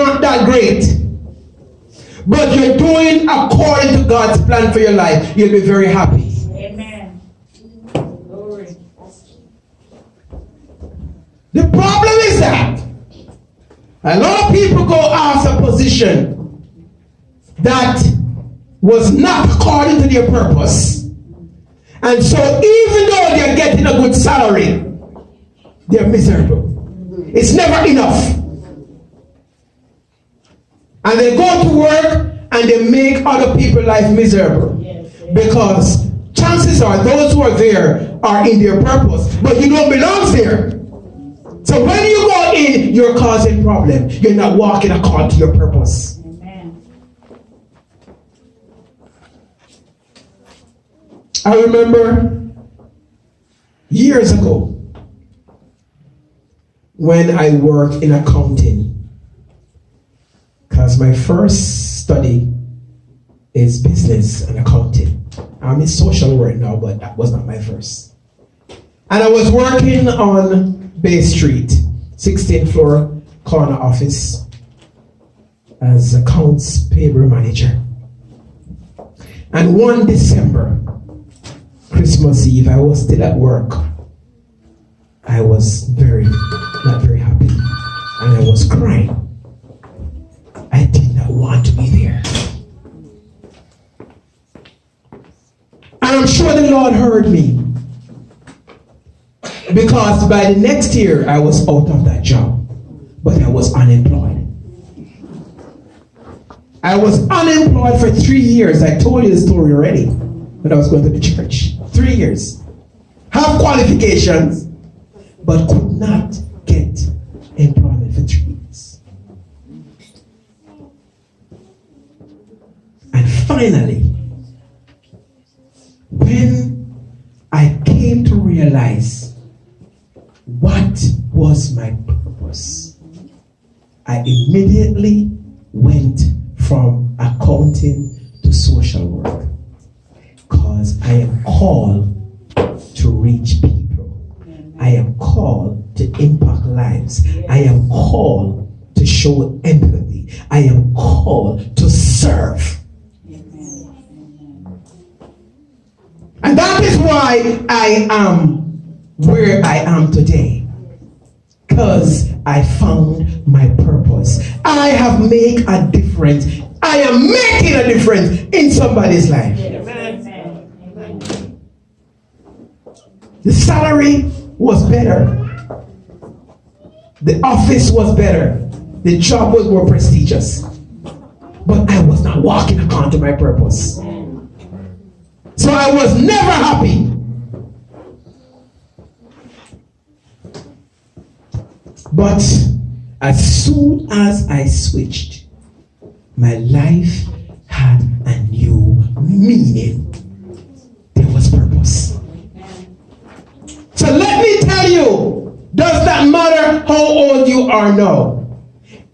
not that great, but you're doing according to God's plan for your life, you'll be very happy. Amen. Glory. The problem is that a lot of people go after a position that was not according to their purpose. And so even though they're getting a good salary, they're miserable. It's never enough. And they go to work and they make other people's life miserable. Because chances are those who are there are in their purpose, but you don't belong there. So when you go in, you're causing problems. You're not walking according to your purpose. Amen. I remember years ago when I worked in accounting, because my first study is business and accounting. I'm in social work now, but that was not my first. And I was working on Bay Street, 16th floor, corner office, as accounts payable manager. And one December, Christmas Eve, I was still at work. I was not very happy, and I was crying. I did not want to be there. And I'm sure the Lord heard me, because by the next year I was out of that job, but I was unemployed. I was unemployed for 3 years. I told you the story already when I was going to the church. 3 years. Have qualifications, but could not get employment for 3 years. And finally, when I came to realize what was my purpose, I immediately went from accounting to social work, because I am called to reach people. I am called to impact lives. I am called to show empathy. I am called to serve. And that is why I am where I am today, because I found my purpose. I have made a difference. I am making a difference in somebody's life. The salary was better. The office was better. The job was more prestigious. But I was not walking according to my purpose. So I was never happy. But as soon as I switched, my life had a new meaning. There was purpose. So let me tell you, does not matter how old you are now.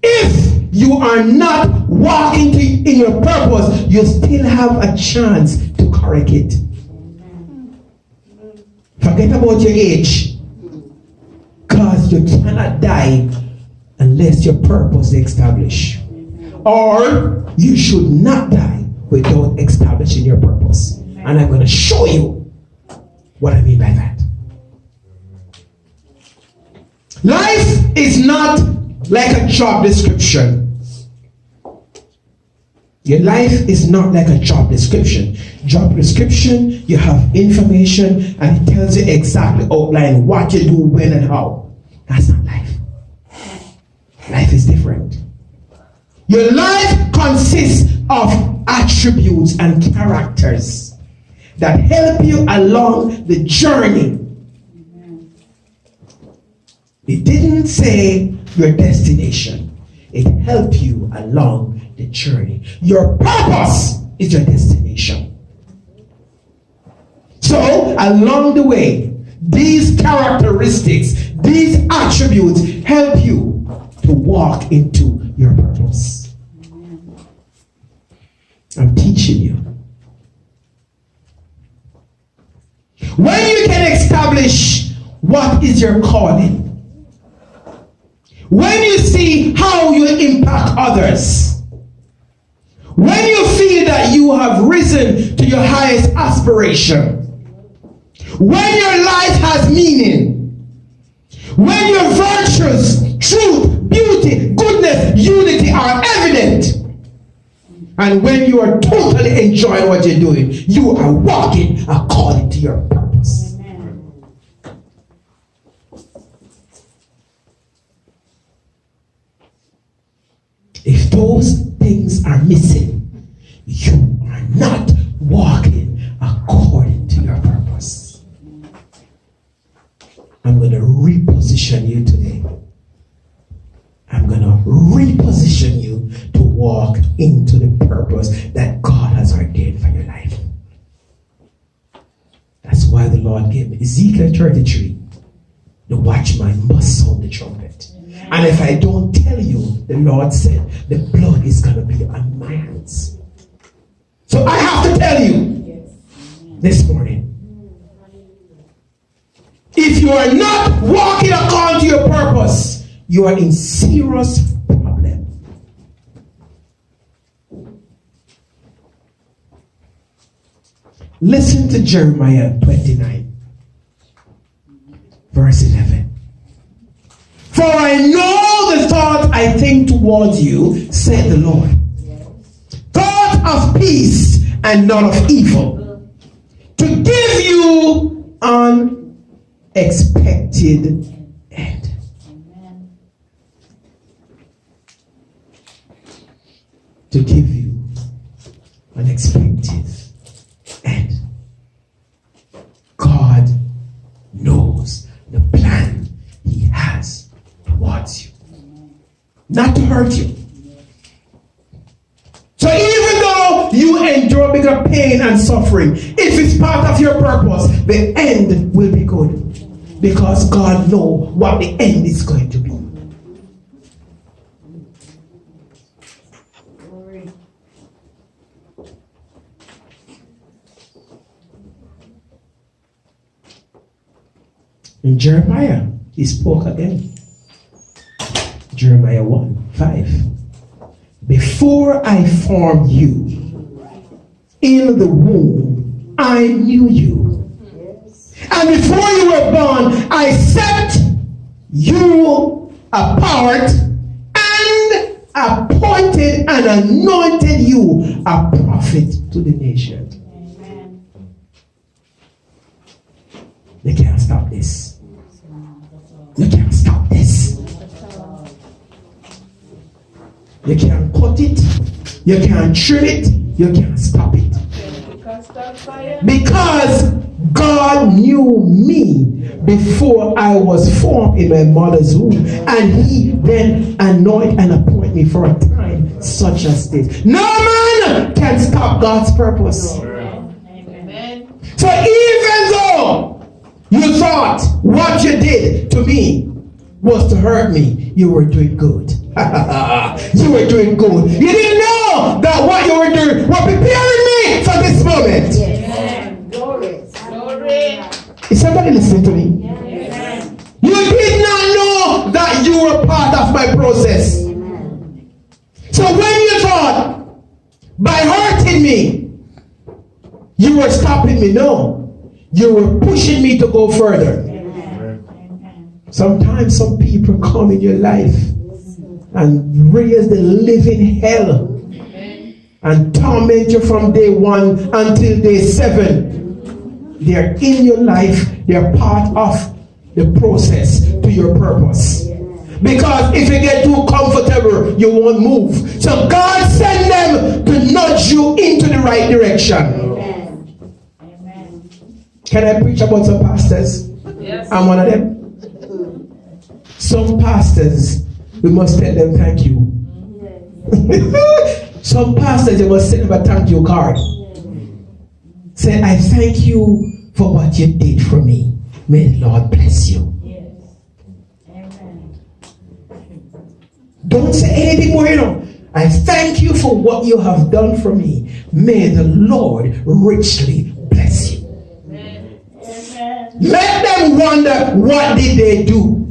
If you are not walking in your purpose, you still have a chance to correct it. Forget about your age, because you cannot die unless your purpose is established. Or you should not die without establishing your purpose. And I'm going to show you what I mean by that. Life is not like a job description. Your life is not like a job description. Job description, you have information and it tells you exactly outline what you do, when and how. That's not life. Life is different. Your life consists of attributes and characters that help you along the journey. It didn't say your destination. It helped you along the journey. Your purpose is your destination. So, along the way, these characteristics, these attributes help you to walk into your purpose. I'm teaching you. When you can establish what is your calling, when you see how you impact aspiration, when your life has meaning, when your virtues, truth, beauty, goodness, unity are evident, and when you are totally enjoying what you're doing, you are walking according to your purpose. If those things are missing, you are not walking according to your purpose. I'm going to reposition you today. I'm going to reposition you to walk into the purpose that God has ordained for your life. That's why the Lord gave me Ezekiel 33. The watchman must sound the trumpet. Amen. And if I don't tell you, the Lord said, the blood is going to be on my hands. So I have to tell you this morning. If you are not walking according to your purpose, you are in serious problem. Listen to Jeremiah 29, verse 11. For I know the thought I think towards you, said the Lord. Thought of peace and not of evil, to give you unexpected end. To give you unexpected end. God knows the plan He has towards you. Not to hurt you. So even though you endure bigger pain and suffering, if it's part of your purpose, the end will be good. Because God knows what the end is going to be. In Jeremiah, he spoke again. Jeremiah 1:5. Before I formed you in the womb, I knew you. And before you were born, I set you apart and appointed and anointed you a prophet to the nation. Amen. You can't stop this. You can't stop this. You can't cut it. You can't trim it. You can't stop it. Because God knew me before I was formed in my mother's womb. And He then anointed and appointed me for a time such as this. No man can stop God's purpose. Amen. So even though you thought what you did to me was to hurt me, you were doing good. You were doing good. You didn't know that what you were doing was preparing me for this moment. Yes. Glory. Is somebody listening to me? Yes. You did not know that you were part of my process. Amen. So when you thought by hurting me you were stopping me, no. You were pushing me to go further. Amen. Sometimes some people come in your life and raise the living hell and torment you from day 1 until day 7. They're in your life. They're part of the process to your purpose. Because if you get too comfortable, you won't move. So God sent them to nudge you into the right direction. Can I preach about some pastors? Yes. I'm one of them. Some pastors, we must tell them thank you. Some pastors, you must send them a thank you card. Say, I thank you for what you did for me. May the Lord bless you. Yes. Amen. Don't say anything more, I thank you for what you have done for me. May the Lord richly bless you. Amen. Let them wonder, what did they do?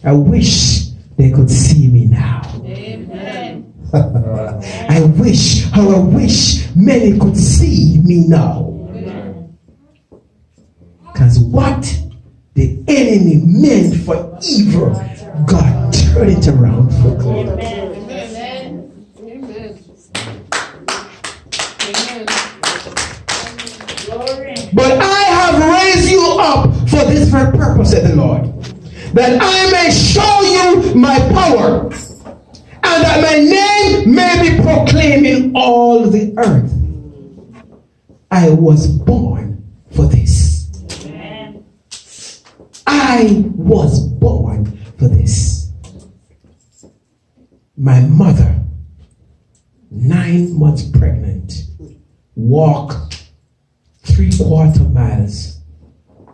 I wish they could see me now. Amen. I wish, how I wish many could see me now. Because what the enemy meant for evil, God turned it around for good. Amen. Glory. But I have raised you up for this very purpose, said the Lord, that I may show you my power, and that my name may be proclaimed in all the earth. I was born for this. Amen. I was born for this. My mother, 9 months pregnant, walked 3/4 miles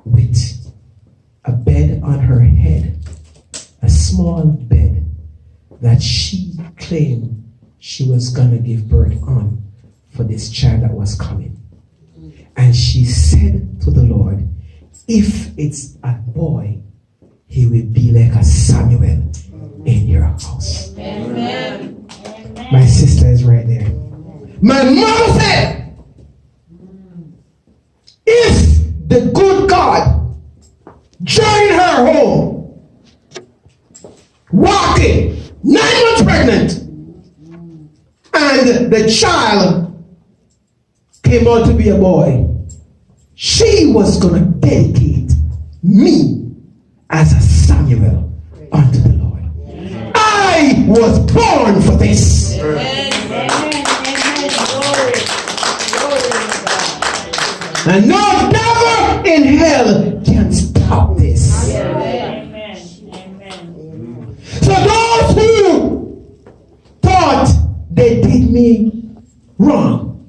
with a bed on her head, a small bed that she claimed she was gonna give birth on for this child that was coming. And she said to the Lord, if it's a boy, he will be like a Samuel in your house. Amen. My sister is right there. My mother said, if the good God join her home, walking, 9 months pregnant, and the child came out to be a boy, she was going to dedicate me as a Samuel unto the Lord. I was born for this. Amen. Glory. And no devil in hell can stop this. Amen. Amen. So those who thought they did me wrong,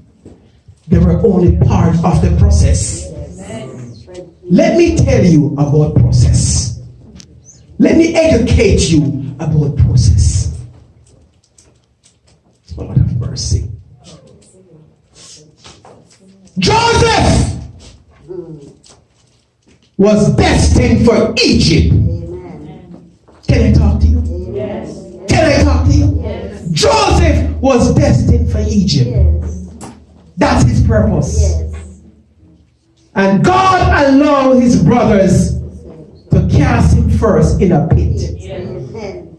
they were only part of the process. Let me tell you about process. Let me educate you about process. Lord have mercy. Joseph was destined for Egypt. Can I talk to you? Yes. Can I talk to you? Yes. Joseph was destined for Egypt. Yes. That's his purpose. Yes. And God allowed his brothers to cast him first in a pit. Yes. Amen.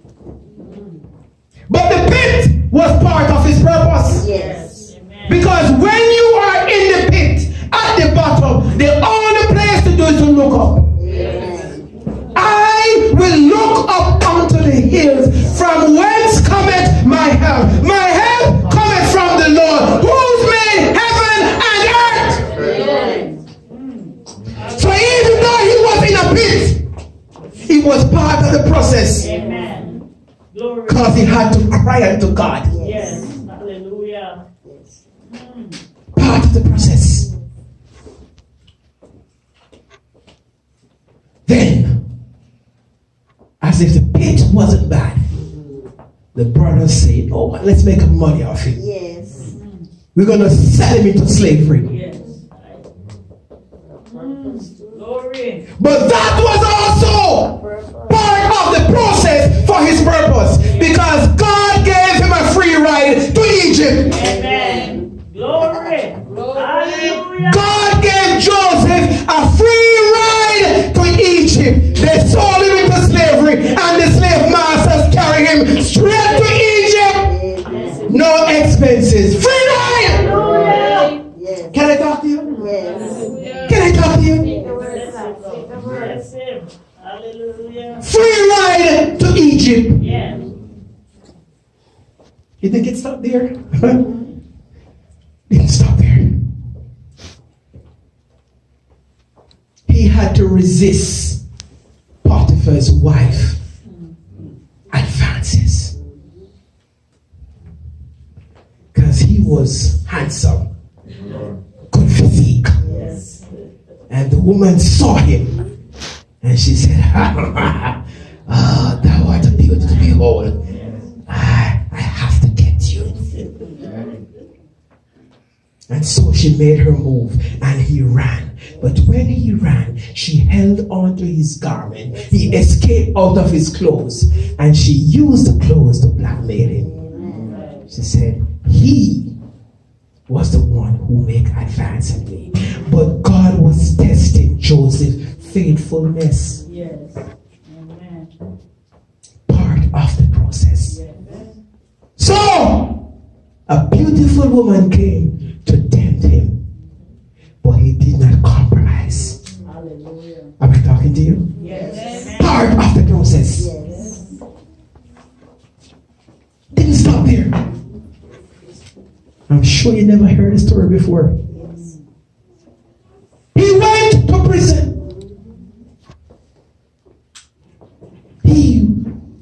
But the pit was part of his purpose. Yes. Amen. Because when you are in the pit, at the bottom, the only place to do is to look up. Amen. I will look up unto the hills, from whence cometh my help. My help cometh from the Lord, who's made heaven and earth. Amen. So even though he was in a pit, he was part of the process, Amen. Glory. because he had to cry unto God. Yes. Hallelujah. Yes. Part of the process. Then, as if the pit wasn't bad, the brothers said, oh, let's make money off him. Yes. We're going to sell him into slavery. Yes. Glory. But that was also part of the process for his purpose, because God gave him a free ride to Egypt. Amen. Glory. Hallelujah. God gave Joseph a free ride to Egypt. They sold him into slavery, and the slave masters carried him straight to Egypt. Yes. No expenses. Free ride! Hallelujah. Yes. Can I talk to you? Yes. Can I talk to you? Bless him. Hallelujah. Free ride to Egypt. Yes. You think it stopped there? Didn't stop there. He had to resist Potiphar's wife advances, because he was handsome, good physique, Yes. and the woman saw him, and she said, "Ah, thou art a beauty to behold. I have to get you." And so she made her move, and he ran. But when he ran, she held on to his garment. He escaped out of his clothes, and she used the clothes to blackmail him. She said, he was the one who made advance in me. But God was testing Joseph's faithfulness. Yes. Amen. Part of the process. Yes. So, a beautiful woman came to tempt him, but he did not compromise. Hallelujah. Am I talking to you? Yes. Amen. Part of the process. Yes. Didn't stop there. I'm sure you never heard the story before. Yes. He went to prison. He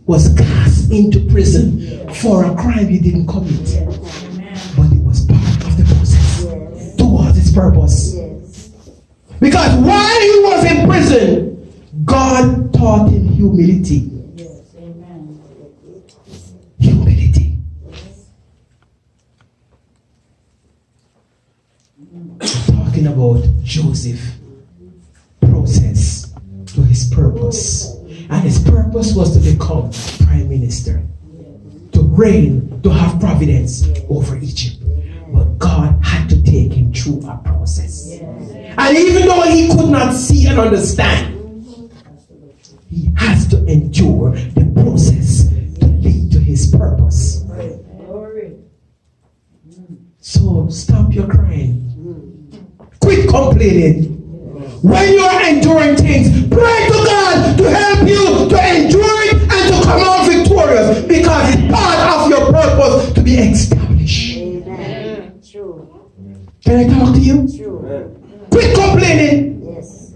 was cast into prison for a crime he didn't commit. Amen. But it was part of the process Yes. towards his purpose. Yes. Because while he was in prison, God taught him humility. Yes. Amen. Humility. Talking about Joseph process to his purpose. And his purpose was to become prime minister, to reign, to have providence over Egypt. But God had to take him through a process. And even though he could not see and understand, he has to endure the process to lead to his purpose. Glory. So stop your crying. Quit complaining. When you are enduring things, pray to God to help you to endure it and to come out victorious, because it's part of your purpose to be established. Amen. True. Can I talk to you? True. Quit complaining. Yes.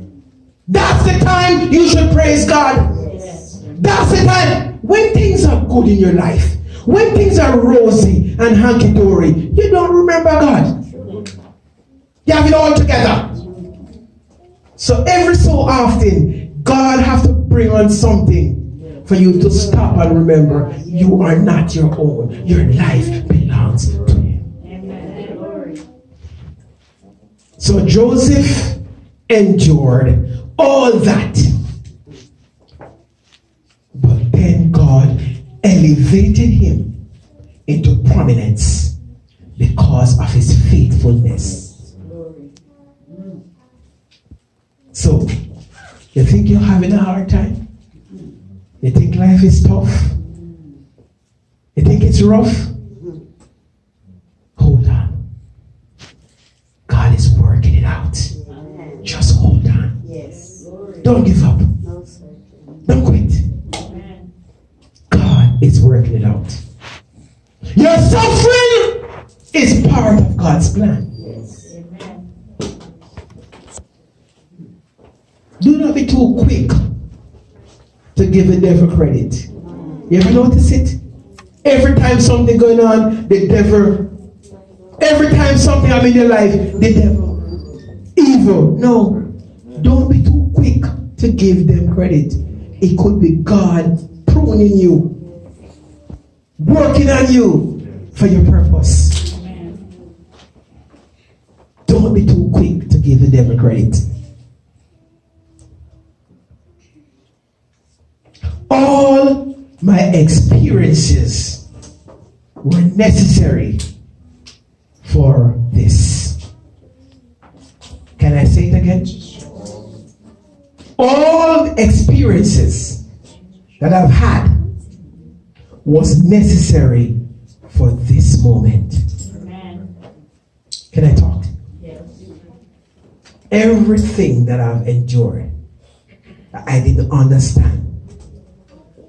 That's the time you should praise God. Yes. That's the time when things are good in your life, when things are rosy and hunky-dory, you don't remember God. You have it all together. So every so often, God have to bring on something for you to stop and remember you are not your own. Your life belongs to Him. Amen. Glory. So Joseph endured all that. But then God elevated him into prominence because of his faithfulness. Glory. So, you think you're having a hard time? You think life is tough? You think it's rough? Hold on. God is working it out. Amen. Just hold on. Yes. Glory. Don't give up. No, sir. Don't quit. Amen. God is working it out. Your suffering is part of God's plan. Yes. Amen. Do not be too quick to give the devil credit. You ever notice it? Every time something going on, the devil. Every time something happens in your life, the devil. Evil. No. Don't be too quick to give them credit. It could be God pruning you, working on you for your purpose. Amen. Don't be too quick to give the devil credit. All my experiences were necessary for this. Can I say it again? All experiences that I've had was necessary for this moment. Amen. Can I talk? Yes. Everything that I've endured that I didn't understand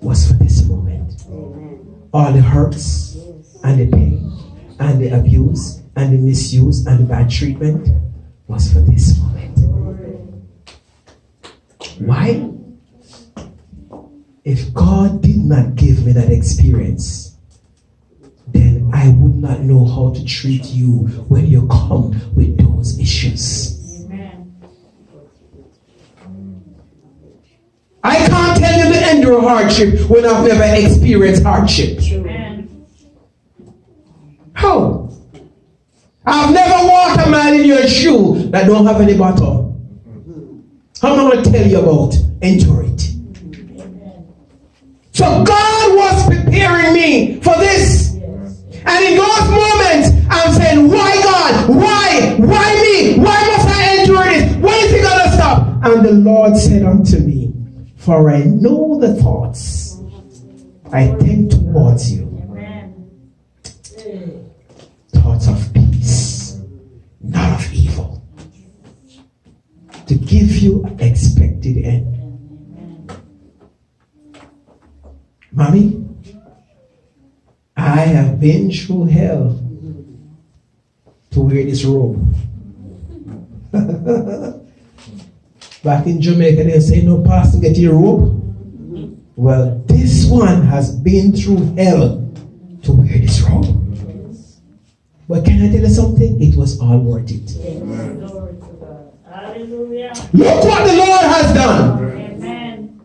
was for this moment. Amen. All the hurts and the pain and the abuse and the misuse and the bad treatment was for this moment. Why? If God did not give me that experience, then I would not know how to treat you when you come with those issues. Amen. I can't tell you to endure hardship when I've never experienced hardship. Amen. How? I've never walked a mile in your shoe that don't have any bottom. How am I going to tell you about? Endure it. Amen. So God was preparing me for this. Yes. And in For I know the thoughts I think towards you, Amen. thoughts of peace, not of evil, to give you an expected end. Mommy, I have been through hell to wear this robe. Back in Jamaica, they say, no, pastor, get your robe. Well, this one has been through hell to wear this robe. But can I tell you something? It was all worth it. Glory to God. Hallelujah. Look what the Lord has done. Amen.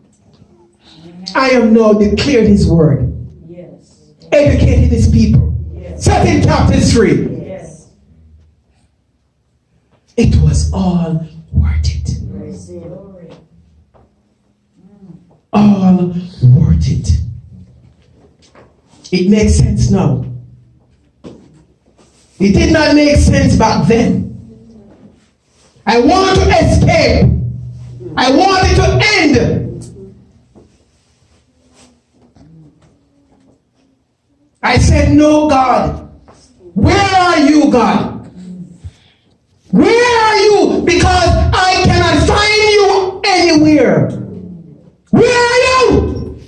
I am now declaring his word, Yes. educating his people, Yes. setting captives free. Yes. It was all worth it. Glory. All worth it. It makes sense now. It did not make sense back then. I want to escape. I want it to end. I said, no, God. Where are you, God? Where are you? Because I cannot find you anywhere. Where are you?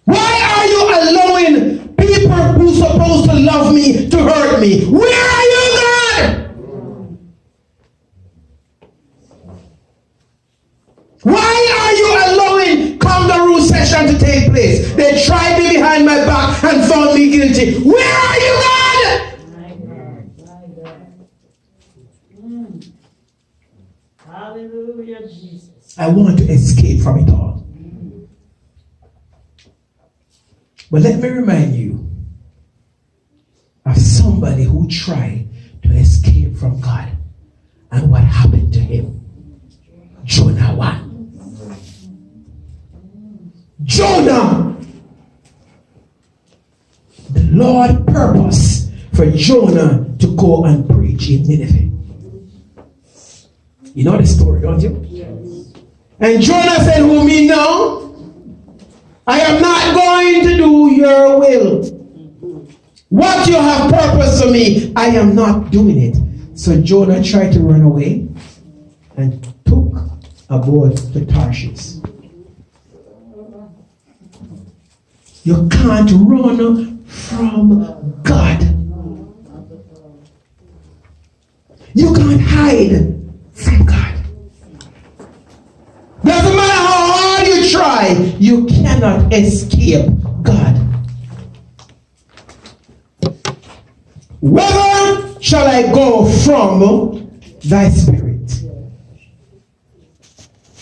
Why are you allowing people who are supposed to love me to hurt me? Where are you, God? Why are you allowing kangaroo session to take place? They tried me behind my back and found me guilty. Where are you, God? My God. My God. Hallelujah, Jesus. I want to escape from it all. But let me remind you of somebody who tried to escape from God and what happened to him. Jonah 1. Jonah. The Lord purposed for Jonah to go and preach in Nineveh. You know the story, don't you? Yes. And Jonah said, who me now? I am not going to do your will. What you have purposed for me, I am not doing it. So Jonah tried to run away and took a boat to Tarshish. You can't run from God. You can't hide from God. Doesn't matter how hard you try, you cannot escape God. Whither shall I go from thy spirit?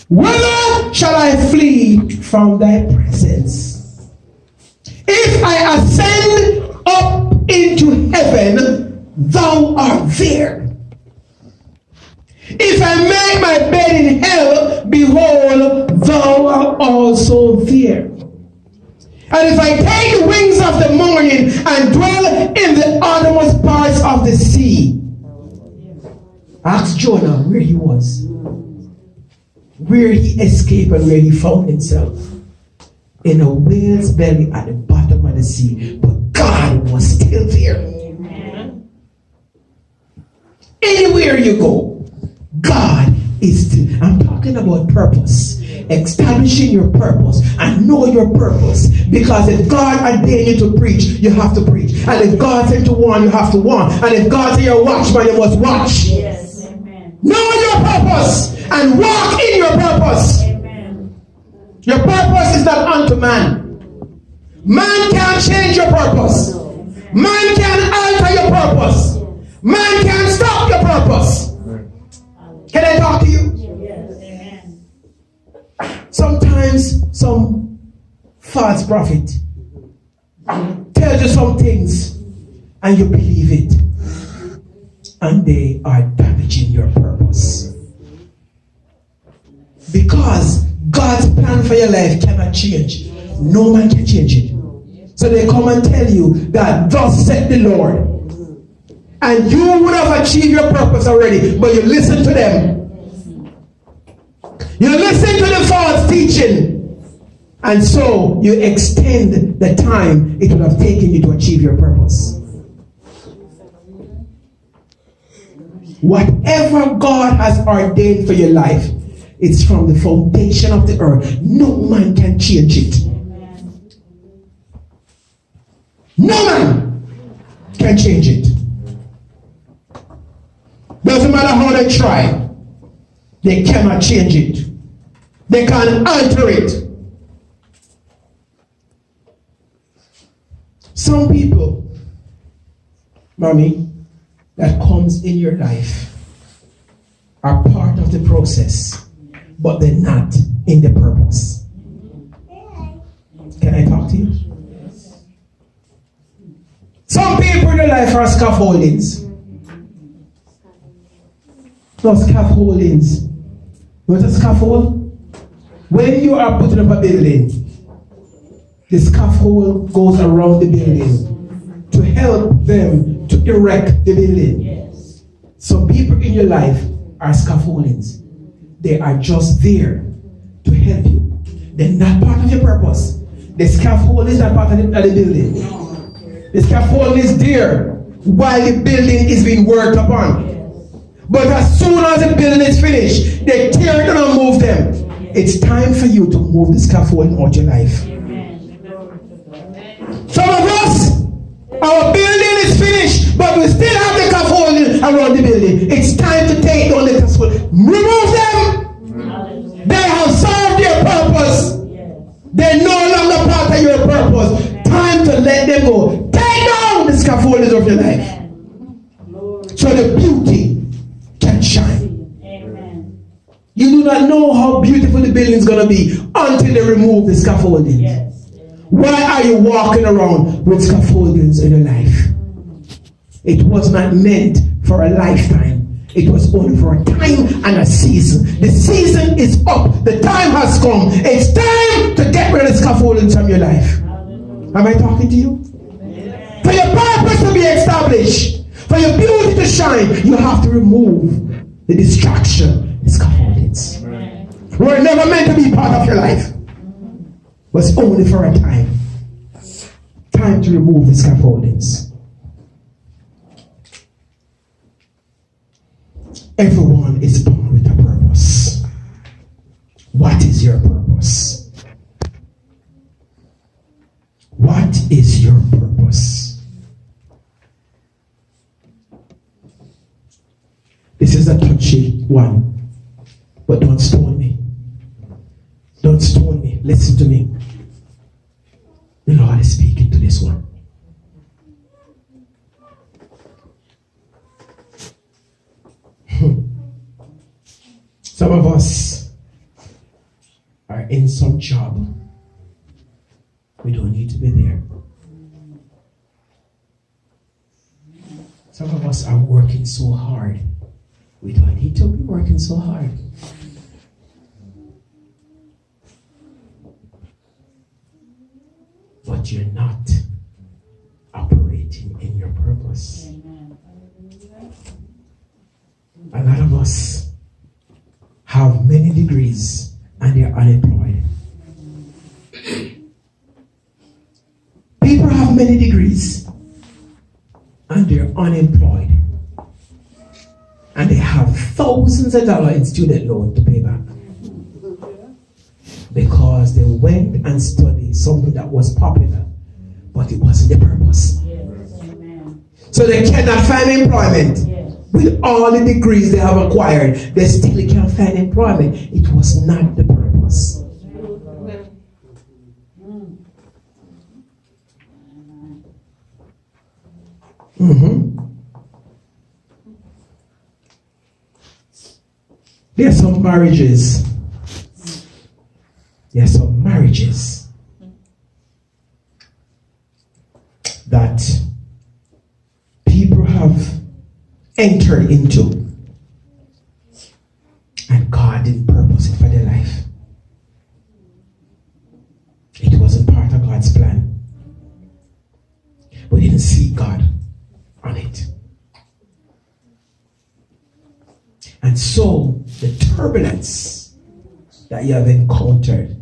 Whither shall I flee from thy presence? If I ascend up into heaven, thou art there. If I make my bed in hell, behold, thou art also there. And if I take the wings of the morning and dwell in the uttermost parts of the sea. Ask Jonah where he was, where he escaped and where he found himself. In a whale's belly at the bottom of the sea. But God was still there. Amen. Anywhere you go, God is still. I'm talking about purpose. Establishing your purpose and know your purpose. Because if God ordained you to preach, you have to preach. And if God said to warn, you have to warn. And if God said you're a watchman, you must watch. Yes. Amen. Know your purpose and walk in your purpose. Amen. Your purpose is not unto man. Man can't change your purpose. Man can alter your purpose. Man can stop your purpose. Can I talk to you? Yes. Amen. Sometimes some false prophet tells you some things and you believe it, and they are damaging your purpose. Because God's plan for your life cannot change. No man can change it. So they come and tell you that thus said the Lord. And you would have achieved your purpose already, but you listen to them. You listen to the false teaching, and so you extend the time it would have taken you to achieve your purpose. Whatever God has ordained for your life, it's from the foundation of the earth. No man can change it. No man can change it. Doesn't matter how they try, they cannot change it. They can't alter it. Some people, mommy, that comes in your life are part of the process, but they're not in the purpose. Can I talk to you? Some people in your life are scaffoldings. No, scaffoldings. What's a scaffold? When you are putting up a building, the scaffold goes around the building to help them to erect the building. Yes. Some people in your life are scaffoldings. They are just there to help you. They're not part of your purpose. The scaffold is not part of the building. The scaffold is there while the building is being worked upon. But as soon as the building is finished, they tear it down and move them. It's time for you to move the scaffolding out your life. Some of us, our building is finished, but we still have the scaffolding around the building. It's time to take down the scaffolding. Remove them. They have served their purpose. They're no longer part of your purpose. Time to let them go. Take down the scaffolding of your life, so the beauty can shine. Amen. You do not know how beautiful the building is going to be until they remove the scaffolding. Yes. Why are you walking around with scaffoldings in your life? It was not meant for a lifetime. It was only for a time and a season. The season is up. The time has come. It's time to get rid of the scaffoldings from your life. Am I talking to you? For your purpose to be established, for your beauty to shine, you have to remove the distraction, the scaffoldings. We're never meant to be part of your life. But it's only for a time. Time to remove the scaffoldings. Everyone is born with a purpose. What is your purpose? What is your purpose? This is a touchy one, but don't stone me. Don't stone me. Listen to me. The Lord is speaking to this one. Some of us are in some job. We don't need to be there. Some of us are working so hard. We don't need to be working so hard. But you're not operating in your purpose. A lot of us have many degrees and they're unemployed. People have many degrees and they're unemployed. And they have thousands of dollars in student loan to pay back. Because they went and studied something that was popular, but it wasn't the purpose. So they cannot find employment. With all the degrees they have acquired, they still can't find employment. It was not the purpose. There are some marriages. There are some marriages that people have entered into, and God didn't purpose it for their life. It wasn't part of God's plan. We didn't see God on it. And so the turbulence that you have encountered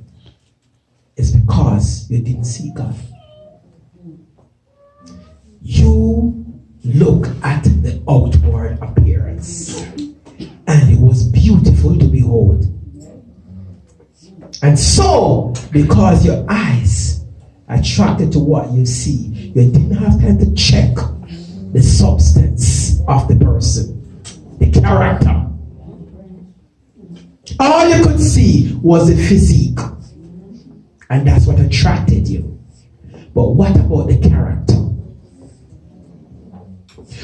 is because you didn't see God. You look at the outward appearance, and it was beautiful to behold. And so, because your eyes attracted to what you see, you didn't have time to check the substance of the person, the character. All you could see was the physique, and that's what attracted you. But what about the character?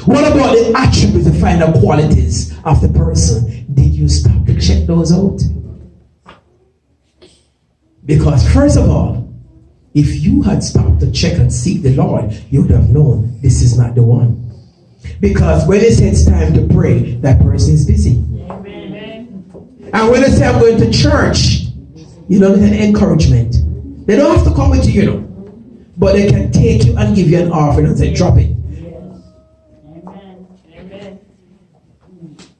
What about the attributes, the final qualities of the person? Did you stop to check those out? Because first of all, if you had stopped to check and seek the Lord, you would have known this is not the one. Because when it's time to pray, that person is busy. Amen. And when they say I'm going to church, you don't get encouragement. They don't have to come with you, you know. But they can take you and give you an offering and say, drop it. Yes. Amen. Amen.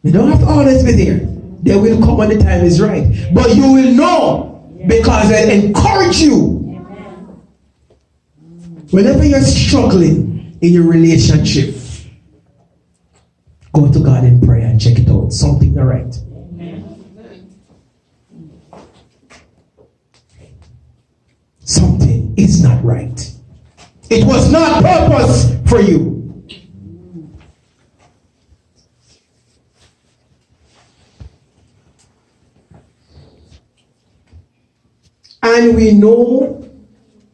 You don't have to always be there. They will come when the time is right. But you will know because they encourage you. Amen. Whenever you're struggling in your relationship, go to God in prayer and check it out. Something not right. Something is not right. It was not purpose for you. And we know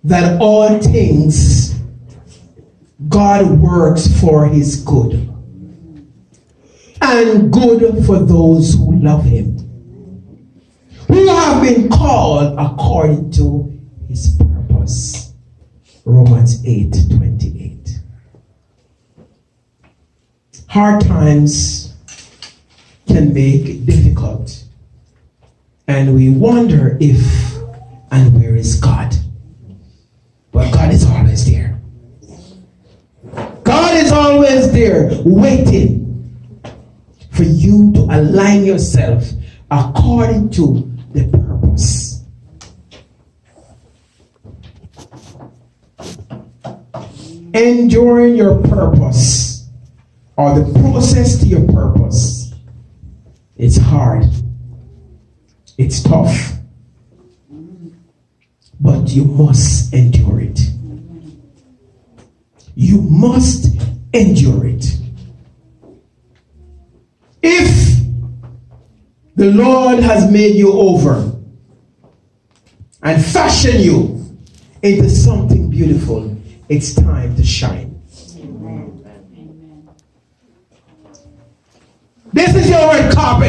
that all things God works for his good. And good for those who love him, who have been called according to his purpose. Romans 8:28. Hard times can make it difficult, and we wonder if and where is God? But God is always there. God is always there waiting for you to align yourself according to the purpose. Enduring your purpose, or the process to your purpose, it's hard. It's tough. But you must endure it. You must endure it. If the Lord has made you over and fashioned you into something beautiful, it's time to shine. Amen. Amen. This is your red carpet.